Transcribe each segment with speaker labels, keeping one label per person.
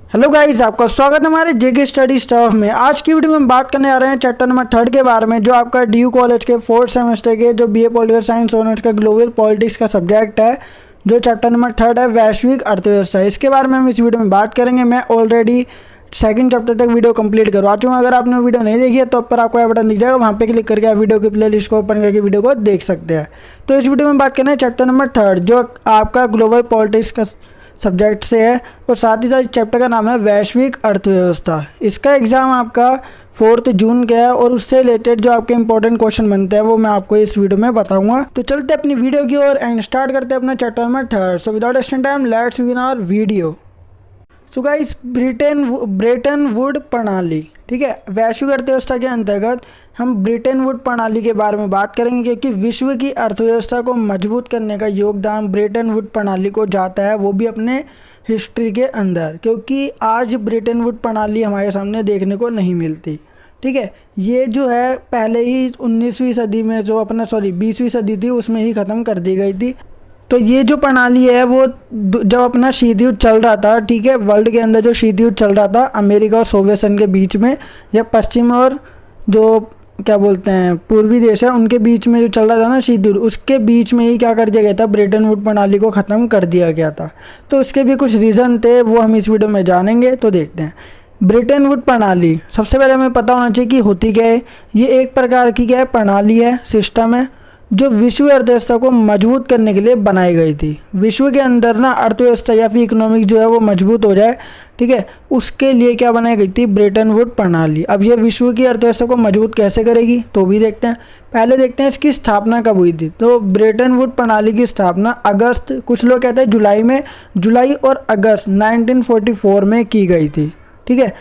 Speaker 1: Hello guys, आपका स्वागत है हमारे जेके स्टडी स्टफ में। आज की वीडियो में हम बात करने आ रहे हैं चैप्टर नंबर 3 के बारे में, जो आपका ड्यू कॉलेज के 4th सेमेस्टर के जो बीए पॉलिटिकल साइंस ऑनर्स का ग्लोबल पॉलिटिक्स का सब्जेक्ट है, जो चैप्टर नंबर 3 है वैश्विक अर्थव्यवस्था। इसके बारे में हम इस वीडियो में बात करेंगे। मैं ऑलरेडी सेकंड चैप्टर तक वीडियो कंप्लीट करवा चुका हूँ। अगर आपने वीडियो नहीं देखी है तो ऊपर आपको यह बटन दिख जाएगा, वहाँ पे क्लिक करके आप वीडियो की प्ले लिस्ट को ओपन करके वीडियो को देख सकते हैं। तो इस वीडियो में बात करना है चैप्टर नंबर 3, जो आपका ग्लोबल पॉलिटिक्स का सब्जेक्ट से है, और साथ ही साथ चैप्टर का नाम है वैश्विक अर्थव्यवस्था। इसका एग्ज़ाम आपका 4 जून का है, और उससे रिलेटेड जो आपके इंपॉर्टेंट क्वेश्चन बनते हैं वो मैं आपको इस वीडियो में बताऊंगा। तो चलते अपनी वीडियो की ओर एंड स्टार्ट करते हैं अपना chapter number 3। So without wasting time let's begin our video. So guys, Bretton Wood प्रणाली, ठीक है, वैश्विक अर्थव्यवस्था के अंतर्गत हम ब्रेटन वुड प्रणाली के बारे में बात करेंगे, क्योंकि विश्व की अर्थव्यवस्था को मजबूत करने का योगदान ब्रेटन वुड प्रणाली को जाता है, वो भी अपने हिस्ट्री के अंदर, क्योंकि आज ब्रेटन वुड प्रणाली हमारे सामने देखने को नहीं मिलती। ठीक है, ये जो है पहले ही 19वीं सदी में जो 20वीं सदी थी उसमें ही ख़त्म कर दी गई थी। तो ये जो प्रणाली है वो जब अपना शीत युद्ध चल रहा था, ठीक है, वर्ल्ड के अंदर जो शीत युद्ध चल रहा था अमेरिका और सोवियत संघ के बीच में, या पश्चिम और जो क्या बोलते हैं पूर्वी देश है उनके बीच में जो चल रहा था ना शीत युद्ध, उसके बीच में ही क्या कर दिया गया था, ब्रेटन वुड प्रणाली को ख़त्म कर दिया गया था। तो उसके भी कुछ रीज़न थे, वो हम इस वीडियो में जानेंगे। तो देखते हैं ब्रेटन वुड प्रणाली। सबसे पहले हमें पता होना चाहिए कि होती क्या है। ये एक प्रकार की क्या है, प्रणाली है, सिस्टम है, जो विश्व अर्थव्यवस्था को मजबूत करने के लिए बनाई गई थी। विश्व के अंदर ना अर्थव्यवस्था या फिर इकोनॉमिक जो है वो मजबूत हो जाए, ठीक है, उसके लिए क्या बनाई गई थी, ब्रेटन वुड प्रणाली। अब ये विश्व की अर्थव्यवस्था को मजबूत कैसे करेगी तो भी देखते हैं। पहले देखते हैं इसकी स्थापना कब हुई थी। तो ब्रेटन वुड प्रणाली की स्थापना अगस्त, कुछ लोग कहते हैं जुलाई और अगस्त 1944 में की गई थी। ठीक है,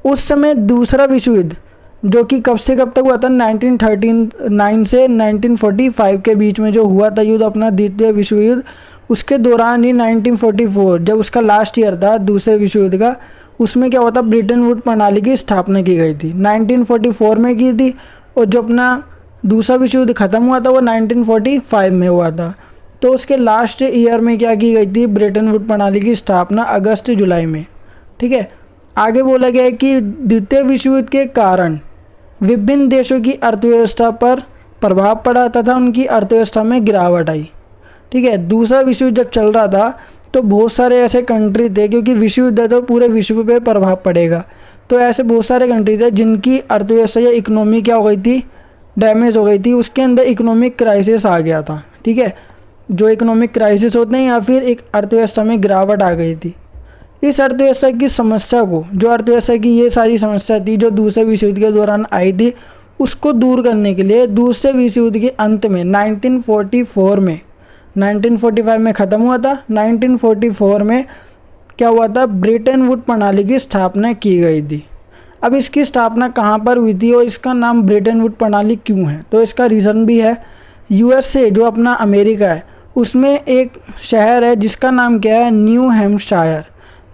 Speaker 1: उस समय दूसरा विश्व युद्ध जो कि कब से कब तक हुआ था, 1939 से 1945 के बीच में जो हुआ था युद्ध, अपना द्वितीय विश्व युद्ध, उसके दौरान ही 1944 जब उसका लास्ट ईयर था दूसरे विश्व युद्ध का, उसमें क्या हुआ था, ब्रेटन वुड प्रणाली की स्थापना की गई थी। 1944 में की थी, और जो अपना दूसरा विश्व युद्ध ख़त्म हुआ था वो 1945 में हुआ था। तो उसके लास्ट ईयर में क्या की गई थी, ब्रेटन वुड प्रणाली की स्थापना अगस्त जुलाई में। ठीक है, आगे बोला गया है कि द्वितीय विश्व युद्ध के कारण विभिन्न देशों की अर्थव्यवस्था पर प्रभाव पड़ा तथा उनकी अर्थव्यवस्था में गिरावट आई। ठीक है, दूसरा विश्व युद्ध जब चल रहा था तो बहुत सारे ऐसे कंट्री थे, क्योंकि विश्व युद्ध है तो पूरे विश्व पे प्रभाव पड़ेगा, तो ऐसे बहुत सारे कंट्री थे जिनकी अर्थव्यवस्था या इकोनॉमी क्या हो गई थी, डैमेज हो गई थी। उसके अंदर इकोनॉमिक क्राइसिस आ गया था। ठीक है, जो इकोनॉमिक क्राइसिस होते हैं या फिर एक अर्थव्यवस्था में गिरावट आ गई थी। इस अर्थव्यवस्था की समस्या को, जो अर्थव्यवस्था की ये सारी समस्या थी जो दूसरे विश्व युद्ध के दौरान आई थी, उसको दूर करने के लिए दूसरे विश्व युद्ध के अंत में 1944 में, 1945 में ख़त्म हुआ था, 1944 में क्या हुआ था, ब्रेटन वुड प्रणाली की स्थापना की गई थी। अब इसकी स्थापना कहाँ पर हुई थी और इसका नाम ब्रेटन वुड प्रणाली क्यों है, तो इसका रीज़न भी है। USA जो अपना अमेरिका है उसमें एक शहर है जिसका नाम क्या है, न्यू हैम्पशायर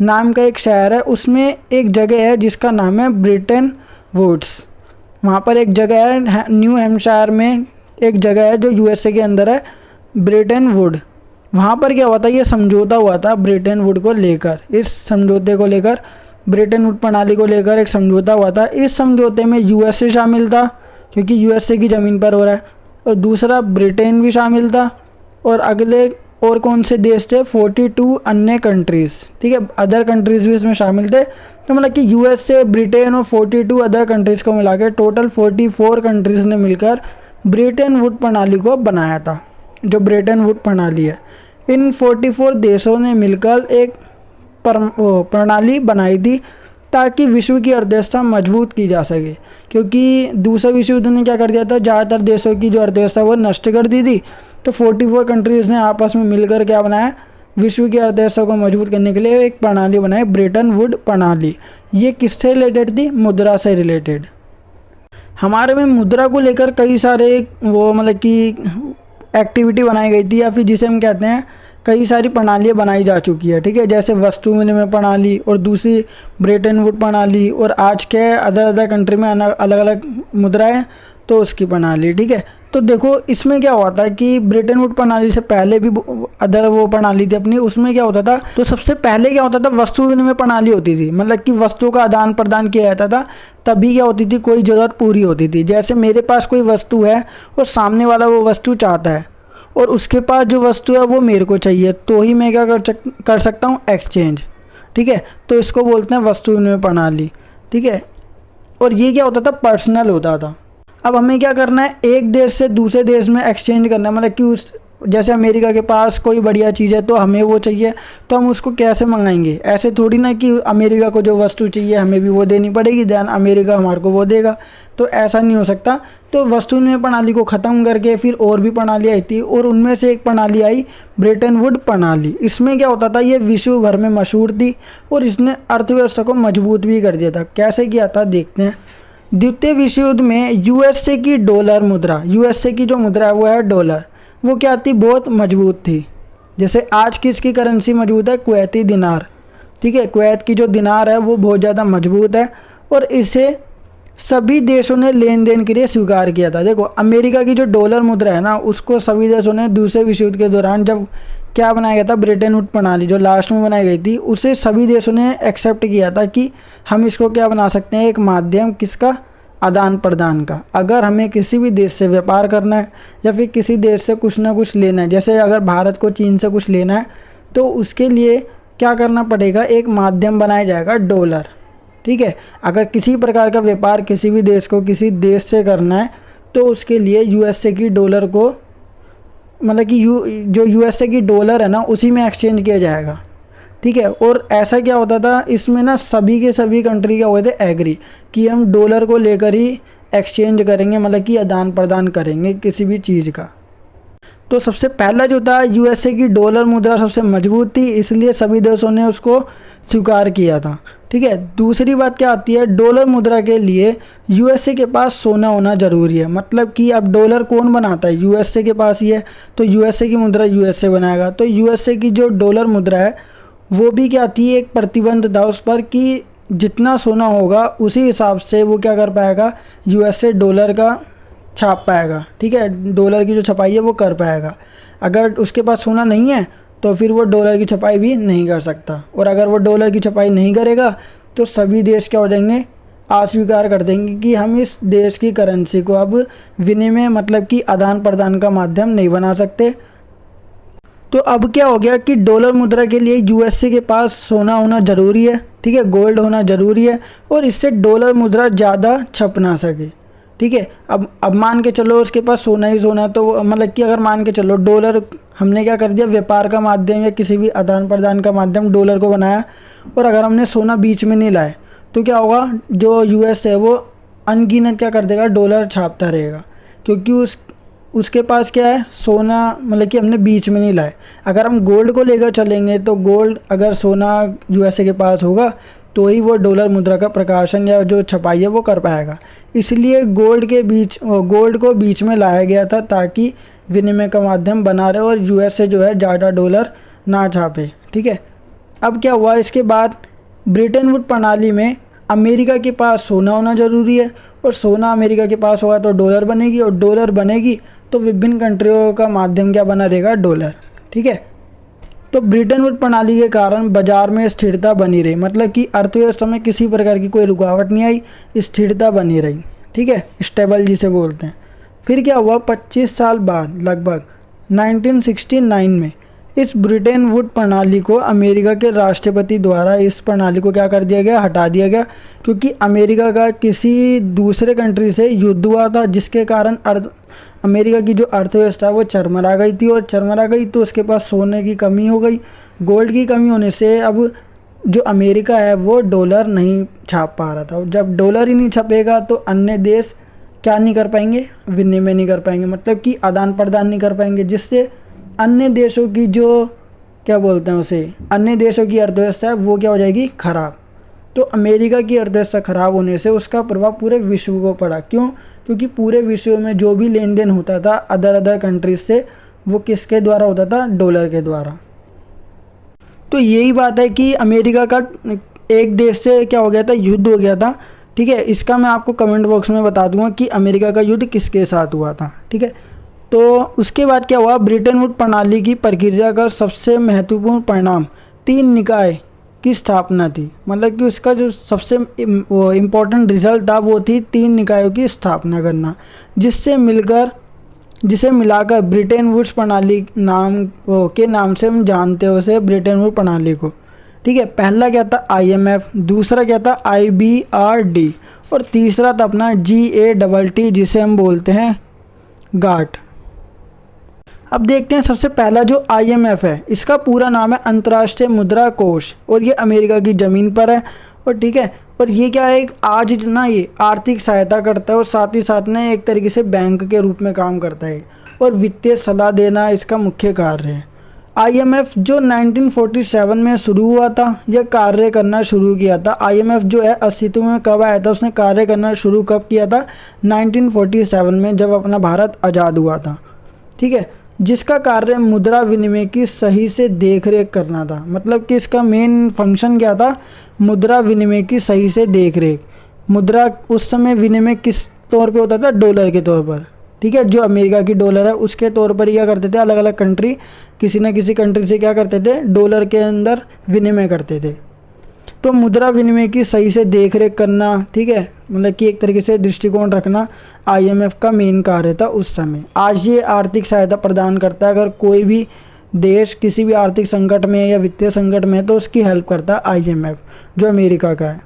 Speaker 1: नाम का एक शहर है, उसमें एक जगह है जिसका नाम है ब्रेटन वुड्स। वहाँ पर एक जगह है न्यू हैम्पशायर में, एक जगह है जो USA के अंदर है, ब्रेटन वुड। वहाँ पर क्या हुआ था, ये समझौता हुआ था ब्रेटन वुड को लेकर। इस समझौते को लेकर, ब्रेटन वुड प्रणाली को लेकर एक समझौता हुआ था। इस समझौते में USA शामिल था, क्योंकि USA की ज़मीन पर हो रहा है, और दूसरा ब्रिटेन भी शामिल था, और अगले और कौन से देश थे, 42 अन्य कंट्रीज़। ठीक है, अदर कंट्रीज़ भी इसमें शामिल थे। तो मतलब कि USA, ब्रिटेन और 42 अदर कंट्रीज़ को मिला के टोटल 44 कंट्रीज़ ने मिलकर ब्रेटन वुड प्रणाली को बनाया था। जो ब्रेटन वुड प्रणाली है, इन 44 देशों ने मिलकर एक प्रणाली बनाई थी ताकि विश्व की अर्थव्यवस्था मजबूत की जा सके, क्योंकि दूसरे विश्व युद्ध ने क्या कर दिया था, ज़्यादातर देशों की जो अर्थव्यवस्था वो नष्ट कर दी थी। तो 44 कंट्रीज़ ने आपस में मिलकर क्या बनाया, विश्व की अर्थव्यवस्था को मजबूत करने के लिए एक प्रणाली बनाई, ब्रेटन वुड प्रणाली। ये किससे रिलेटेड थी, मुद्रा से रिलेटेड। हमारे में मुद्रा को लेकर कई सारे वो मतलब कि एक्टिविटी बनाई गई थी, या फिर जिसे हम कहते हैं कई सारी प्रणालियाँ बनाई जा चुकी है। ठीक है, जैसे वस्तु विनिमय प्रणाली और दूसरी ब्रेटन वुड प्रणाली, और आज के अदर कंट्री में अलग अलग मुद्राएं तो उसकी प्रणाली। ठीक है, तो देखो इसमें क्या हुआ था कि ब्रेटन वुड प्रणाली से पहले भी अदर वो प्रणाली थी अपनी, उसमें क्या होता था, तो सबसे पहले क्या होता था, वस्तु विनिमय प्रणाली होती थी, मतलब कि वस्तुओं का आदान प्रदान किया जाता था। तभी क्या होती थी, कोई ज़रूरत पूरी होती थी। जैसे मेरे पास कोई वस्तु है और सामने वाला वो वस्तु चाहता है और उसके पास जो वस्तु है वो मेरे को चाहिए, तो ही मैं क्या कर सकता हूँ, एक्सचेंज। ठीक है, तो इसको बोलते हैं वस्तु विनिमय प्रणाली। ठीक है, और ये क्या होता था, पर्सनल होता था। अब हमें क्या करना है, एक देश से दूसरे देश में एक्सचेंज करना है, मतलब कि उस जैसे अमेरिका के पास कोई बढ़िया चीज़ है तो हमें वो चाहिए, तो हम उसको कैसे मंगाएंगे। ऐसे थोड़ी ना कि अमेरिका को जो वस्तु चाहिए हमें भी वो देनी पड़ेगी, देन अमेरिका हमारे को वो देगा, तो ऐसा नहीं हो सकता। तो वस्तु विनिमय प्रणाली को ख़त्म करके फिर और भी प्रणाली आई थी, और उनमें से एक प्रणाली आई ब्रेटन वुड प्रणाली। इसमें क्या होता था, ये विश्व भर में मशहूर थी और इसने अर्थव्यवस्था को मजबूत भी कर दिया था। कैसे किया था देखते हैं। द्वितीय विश्व युद्ध में यूएसए की डॉलर मुद्रा, यूएसए की जो मुद्रा है वो है डॉलर, वो क्या थी, बहुत मजबूत थी। जैसे आज किसकी करेंसी मजबूत है, कुवैती दिनार। ठीक है, कुवैत की जो दिनार है वो बहुत ज़्यादा मजबूत है और इसे सभी देशों ने लेन देन के लिए स्वीकार किया था। देखो अमेरिका की जो डॉलर मुद्रा है ना, उसको सभी देशों ने दूसरे विश्व युद्ध के दौरान जब क्या बनाया गया था, ब्रेटन वुड प्रणाली जो लास्ट में बनाई गई थी, उसे सभी देशों ने एक्सेप्ट किया था कि हम इसको क्या बना सकते हैं, एक माध्यम किसका, आदान प्रदान का। अगर हमें किसी भी देश से व्यापार करना है या फिर किसी देश से कुछ ना कुछ लेना है, जैसे अगर भारत को चीन से कुछ लेना है तो उसके लिए क्या करना पड़ेगा, एक माध्यम बनाया जाएगा, डॉलर। ठीक है, अगर किसी प्रकार का व्यापार किसी भी देश को किसी देश से करना है तो उसके लिए यूएसए की डॉलर को, मतलब कि जो यूएसए की डॉलर है ना उसी में एक्सचेंज किया जाएगा। ठीक है, और ऐसा क्या होता था, इसमें ना सभी के सभी कंट्री क्या हुए थे, एग्री कि हम डॉलर को लेकर ही एक्सचेंज करेंगे, मतलब कि आदान प्रदान करेंगे किसी भी चीज़ का। तो सबसे पहला जो था, यूएसए की डॉलर मुद्रा सबसे मजबूत थी, इसलिए सभी देशों ने उसको स्वीकार किया था। ठीक है, दूसरी बात क्या आती है, डॉलर मुद्रा के लिए यूएसए के पास सोना होना ज़रूरी है। मतलब कि अब डॉलर कौन बनाता है, यूएसए के पास ही है, तो यूएसए की मुद्रा यूएसए बनाएगा। तो यूएसए की जो डॉलर मुद्रा है वो भी क्या थी, एक प्रतिबंध था उस पर कि जितना सोना होगा उसी हिसाब से वो क्या कर पाएगा, यूएसए डॉलर का छाप पाएगा। ठीक है, डॉलर की जो छपाई है वो कर पाएगा। अगर उसके पास सोना नहीं है तो फिर वो डॉलर की छपाई भी नहीं कर सकता, और अगर वो डॉलर की छपाई नहीं करेगा तो सभी देश क्या हो जाएंगे, अस्वीकार कर देंगे कि हम इस देश की करेंसी को अब विनिमय, मतलब कि आदान प्रदान का माध्यम नहीं बना सकते। तो अब क्या हो गया कि डॉलर मुद्रा के लिए यूएसए के पास सोना होना ज़रूरी है। ठीक है, गोल्ड होना ज़रूरी है, और इससे डॉलर मुद्रा ज़्यादा छप ना सके। ठीक है, अब मान के चलो उसके पास सोना ही सोना, तो मतलब कि अगर मान के चलो डॉलर हमने क्या कर दिया, व्यापार का माध्यम या किसी भी आदान प्रदान का माध्यम डॉलर को बनाया, और अगर हमने सोना बीच में नहीं लाए तो क्या होगा, जो यूएस है वो अनगिनत क्या कर देगा, डॉलर छापता रहेगा, क्योंकि उसके पास क्या है, सोना, मतलब कि हमने बीच में नहीं लाए। अगर हम गोल्ड को लेकर चलेंगे तो गोल्ड, अगर सोना यूएसए के पास होगा तो ही वो डॉलर मुद्रा का प्रकाशन या जो छपाई है वो कर पाएगा। इसलिए गोल्ड को बीच में लाया गया था ताकि विनिमय का माध्यम बना रहे और यूएसए जो है ज़्यादा डॉलर ना छापे। ठीक है, अब क्या हुआ, इसके बाद ब्रेटन वुड प्रणाली में अमेरिका के पास सोना होना ज़रूरी है, और सोना अमेरिका के पास होगा तो डॉलर बनेगी, और डॉलर बनेगी तो विभिन्न कंट्रियों का माध्यम क्या बना रहेगा, डॉलर। ठीक है, तो ब्रेटन वुड प्रणाली के कारण बाजार में स्थिरता बनी रही, मतलब कि अर्थव्यवस्था में किसी प्रकार की कोई रुकावट नहीं आई, स्थिरता बनी रही। ठीक है, स्टेबल जिसे बोलते हैं। फिर क्या हुआ, 25 साल बाद लगभग 1969 में इस ब्रेटन वुड प्रणाली को अमेरिका के राष्ट्रपति द्वारा इस प्रणाली को क्या कर दिया गया, हटा दिया गया, क्योंकि अमेरिका का किसी दूसरे कंट्री से युद्ध हुआ था, जिसके कारण अमेरिका की जो अर्थव्यवस्था वो चरमरा गई थी, और चरमरा गई तो उसके पास सोने की कमी हो गई, गोल्ड की कमी होने से अब जो अमेरिका है वो डॉलर नहीं छाप पा रहा था। जब डॉलर ही नहीं छपेगा तो अन्य देश क्या नहीं कर पाएंगे, विनिमय नहीं कर पाएंगे, मतलब कि आदान प्रदान नहीं कर पाएंगे, जिससे अन्य देशों की जो क्या बोलते हैं उसे, अन्य देशों की अर्थव्यवस्था है वो क्या हो जाएगी, खराब। तो अमेरिका की अर्थव्यवस्था खराब होने से उसका प्रभाव पूरे विश्व को पड़ा। क्यों, क्योंकि पूरे विश्व में जो भी लेन देन होता था अदर कंट्रीज से, वो किसके द्वारा होता था, डॉलर के द्वारा। तो यही बात है कि अमेरिका का एक देश से क्या हो गया था, युद्ध हो गया था। ठीक है, इसका मैं आपको कमेंट बॉक्स में बता दूंगा कि अमेरिका का युद्ध किसके साथ हुआ था। ठीक है। तो उसके बाद क्या हुआ, ब्रिटेन वुड प्रणाली की प्रक्रिया का सबसे महत्वपूर्ण परिणाम 3 निकाय की स्थापना थी। मतलब कि उसका जो सबसे इम्पोर्टेंट रिजल्ट था वो थी 3 निकायों की स्थापना करना, जिसे मिलाकर ब्रिटेन वुड्स प्रणाली के नाम से हम जानते हैं उसे, ब्रिटेन वुड प्रणाली को। ठीक है, पहला क्या था IMF, दूसरा क्या था IBRD और तीसरा था अपना GATT जिसे हम बोलते हैं गाट। अब देखते हैं सबसे पहला जो IMF है, इसका पूरा नाम है अंतर्राष्ट्रीय मुद्रा कोष और ये अमेरिका की ज़मीन पर है। और ठीक है, और ये क्या है, आज ना ये आर्थिक सहायता करता है और साथ ही साथ ना एक तरीके से बैंक के रूप में काम करता है और वित्तीय सलाह देना इसका मुख्य कार्य है। IMF जो 1947 में शुरू हुआ था, यह कार्य करना शुरू किया था। IMF जो है अस्तित्व में कब आया था, उसने कार्य करना शुरू कब किया था, 1947 में, जब अपना भारत आज़ाद हुआ था। ठीक है, जिसका कार्य मुद्रा विनिमय की सही से देखरेख करना था। मतलब कि इसका मेन फंक्शन क्या था, मुद्रा विनिमय की सही से देखरेख। मुद्रा उस समय विनिमय किस तौर पे होता था, डॉलर के तौर पर। ठीक है, जो अमेरिका की डॉलर है उसके तौर पर क्या करते थे, अलग अलग कंट्री किसी न किसी कंट्री से क्या करते थे, डॉलर के अंदर विनिमय करते थे। तो मुद्रा विनिमय की सही से देखरेख करना, ठीक है, मतलब कि एक तरीके से दृष्टिकोण रखना IMF का मेन कार्य था उस समय। आज ये आर्थिक सहायता प्रदान करता है, अगर कोई भी देश किसी भी आर्थिक संकट में या वित्तीय संकट में है तो उसकी हेल्प करता है IMF जो अमेरिका का है।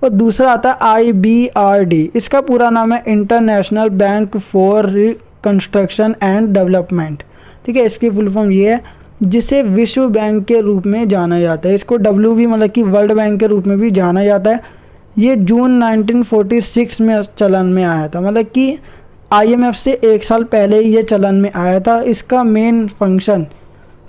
Speaker 1: और दूसरा आता है IBRD, इसका पूरा नाम है international bank for reconstruction and development. ठीक है, इसकी फुल फॉर्म ये है, जिसे विश्व बैंक के रूप में जाना जाता है। इसको W भी मतलब कि वर्ल्ड बैंक के रूप में भी जाना जाता है। ये जून 1946 में चलन में आया था, मतलब कि IMF से 1 साल पहले ही ये चलन में आया था। इसका मेन फंक्शन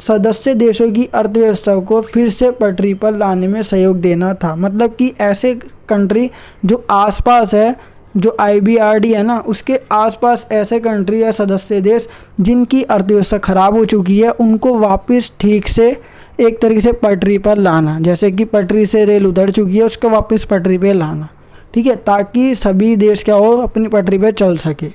Speaker 1: सदस्य देशों की अर्थव्यवस्था को फिर से पटरी पर लाने में सहयोग देना था। मतलब कि ऐसे कंट्री जो आसपास है, जो IBRD है ना, उसके आसपास ऐसे कंट्री या सदस्य देश जिनकी अर्थव्यवस्था ख़राब हो चुकी है, उनको वापस ठीक से एक तरीके से पटरी पर लाना। जैसे कि पटरी से रेल उधर चुकी है, उसको वापस पटरी पे लाना। ठीक है, ताकि सभी देश क्या हो, अपनी पटरी पे चल सके।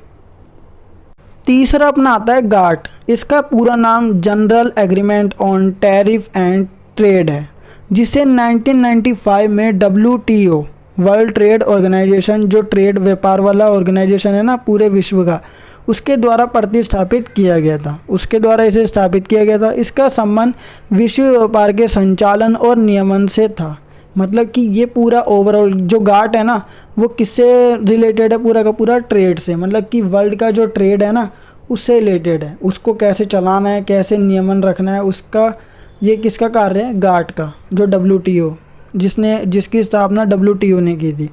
Speaker 1: तीसरा अपना आता है गाट, इसका पूरा नाम general agreement on tariff and trade है, जिसे 1995 में WTO वर्ल्ड ट्रेड ऑर्गेनाइजेशन, जो ट्रेड व्यापार वाला ऑर्गेनाइजेशन है ना पूरे विश्व का, उसके द्वारा प्रतिस्थापित किया गया था। उसके द्वारा इसे स्थापित किया गया था। इसका संबंध विश्व व्यापार के संचालन और नियमन से था। मतलब कि ये पूरा ओवरऑल जो गाट है ना, वो किससे रिलेटेड है, पूरा का पूरा ट्रेड से। मतलब कि वर्ल्ड का जो ट्रेड है ना, उससे रिलेटेड है। उसको कैसे चलाना है, कैसे नियमन रखना है, उसका ये किसका कार्य है, गाट का, जो WTO जिसकी स्थापना WTO ने की थी।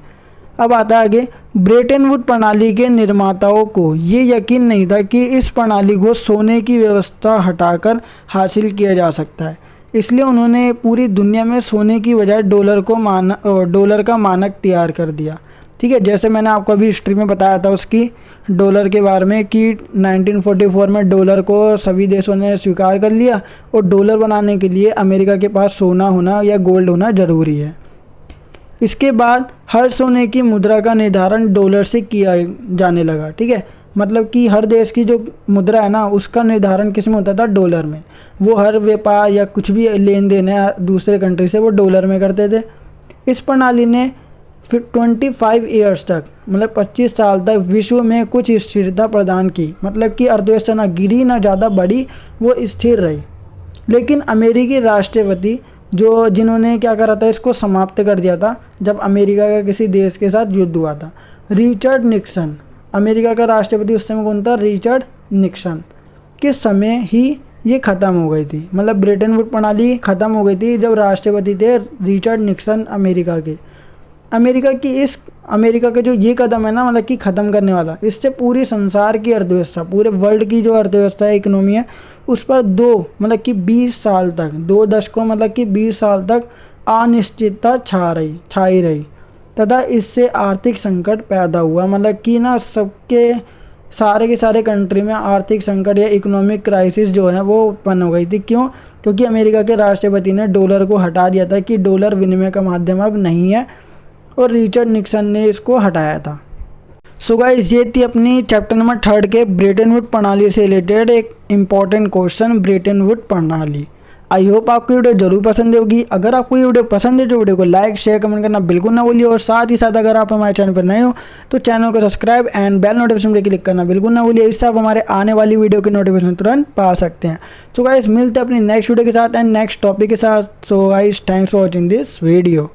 Speaker 1: अब आता है आगे, ब्रेटन वुड प्रणाली के निर्माताओं को ये यकीन नहीं था कि इस प्रणाली को सोने की व्यवस्था हटाकर हासिल किया जा सकता है। इसलिए उन्होंने पूरी दुनिया में सोने की बजाय डॉलर का मानक तैयार कर दिया। ठीक है, जैसे मैंने आपको अभी हिस्ट्री में बताया था उसकी डॉलर के बारे में कि 1944 में डॉलर को सभी देशों ने स्वीकार कर लिया और डॉलर बनाने के लिए अमेरिका के पास सोना होना या गोल्ड होना ज़रूरी है। इसके बाद हर सोने की मुद्रा का निर्धारण डॉलर से किया जाने लगा। ठीक है, मतलब कि हर देश की जो मुद्रा है ना, उसका निर्धारण किस में होता था, डॉलर में। वो हर व्यापार या कुछ भी लेन देन है दूसरे कंट्री से, वो डॉलर में करते थे। इस प्रणाली ने फिर 25 ईयर्स तक, मतलब 25 साल तक विश्व में कुछ स्थिरता प्रदान की। मतलब कि अर्थव्यवस्था ना गिरी ना ज़्यादा बढ़ी, वो स्थिर रही। लेकिन अमेरिकी राष्ट्रपति जिन्होंने क्या करा था, इसको समाप्त कर दिया था जब अमेरिका का किसी देश के साथ युद्ध हुआ था। रिचर्ड निक्सन, अमेरिका का राष्ट्रपति उस समय कौन था, रिचर्ड निक्सन के समय ही ये ख़त्म हो गई थी। मतलब ब्रेटन वुड प्रणाली ख़त्म हो गई थी जब राष्ट्रपति थे रिचर्ड निक्सन अमेरिका के। अमेरिका का जो ये कदम है ना, मतलब कि ख़त्म करने वाला, इससे पूरी संसार की अर्थव्यवस्था, पूरे वर्ल्ड की जो अर्थव्यवस्था है, इकोनॉमी है, उस पर 20 साल तक, 2 दशकों मतलब कि 20 साल तक अनिश्चितता छाई रही तथा इससे आर्थिक संकट पैदा हुआ। मतलब कि ना सारे के सारे कंट्री में आर्थिक संकट या इकोनॉमिक क्राइसिस जो है वो उत्पन्न हो गई थी। क्यों? क्योंकि अमेरिका के राष्ट्रपति ने डॉलर को हटा दिया था कि डॉलर विनिमय का माध्यम अब नहीं है, और रिचर्ड निक्सन ने इसको हटाया था। सो गाइस ये थी अपनी चैप्टर नंबर 3 के ब्रेटन वुड प्रणाली से रिलेटेड एक इम्पॉर्टेंट क्वेश्चन, ब्रेटन वुड प्रणाली। आई होप आपको वीडियो जरूर पसंद होगी। अगर आपको ये वीडियो पसंद है तो वीडियो को लाइक शेयर कमेंट करना बिल्कुल ना भूलिए, और साथ ही साथ अगर आप हमारे चैनल पर नए हो तो चैनल को सब्सक्राइब एंड बेल नोटिफिकेशन पे क्लिक करना बिल्कुल ना भूलिए। इससे आप हमारे आने वाली वीडियो की नोटिफिकेशन तुरंत पा सकते हैं। सो गाइस मिलते हैं अपनी नेक्स्ट वीडियो के साथ एंड नेक्स्ट टॉपिक के साथ। So guys thanks for watching this video.